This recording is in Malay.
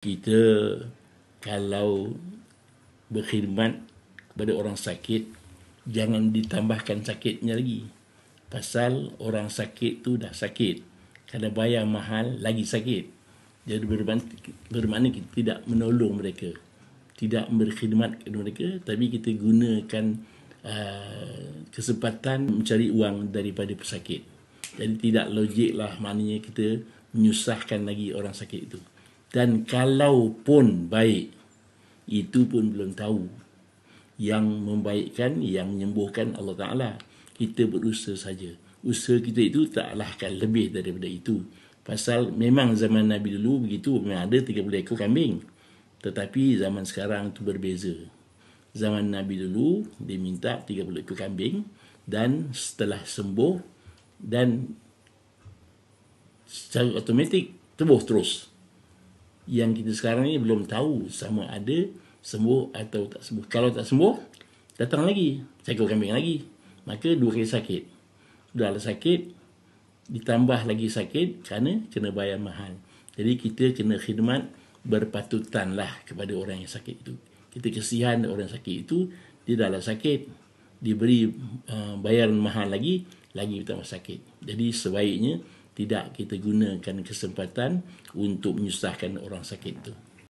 Kita kalau berkhidmat kepada orang sakit, jangan ditambahkan sakitnya lagi. Pasal orang sakit tu dah sakit. Kalau bayar mahal, lagi sakit. Jadi bermakna kita tidak menolong mereka. Tidak berkhidmat kepada mereka, tapi kita gunakan kesempatan mencari uang daripada pesakit. Jadi tidak logik lah, maknanya kita menyusahkan lagi orang sakit itu. Dan kalau pun baik, itu pun belum tahu. Yang membaikkan, yang menyembuhkan Allah Ta'ala. Kita berusaha saja. Usaha kita itu taklah akan lebih daripada itu. Pasal memang zaman Nabi dulu begitu, memang ada 30 ekor kambing. Tetapi zaman sekarang itu berbeza. Zaman Nabi dulu, dia minta 30 ekor kambing. Dan setelah sembuh, dan secara automatik, sembuh terus. Yang kita sekarang ni belum tahu sama ada sembuh atau tak sembuh. Kalau tak sembuh, datang lagi, seekor kambing lagi. Maka 2 kali sakit. Dah sakit, ditambah lagi sakit kerana kena bayar mahal. Jadi kita kena khidmat berpatutanlah kepada orang yang sakit itu. Kita kesihan orang sakit itu, dia dah sakit, diberi bayaran mahal lagi bertambah sakit. Jadi sebaiknya tidak kita gunakan kesempatan untuk menyusahkan orang sakit itu.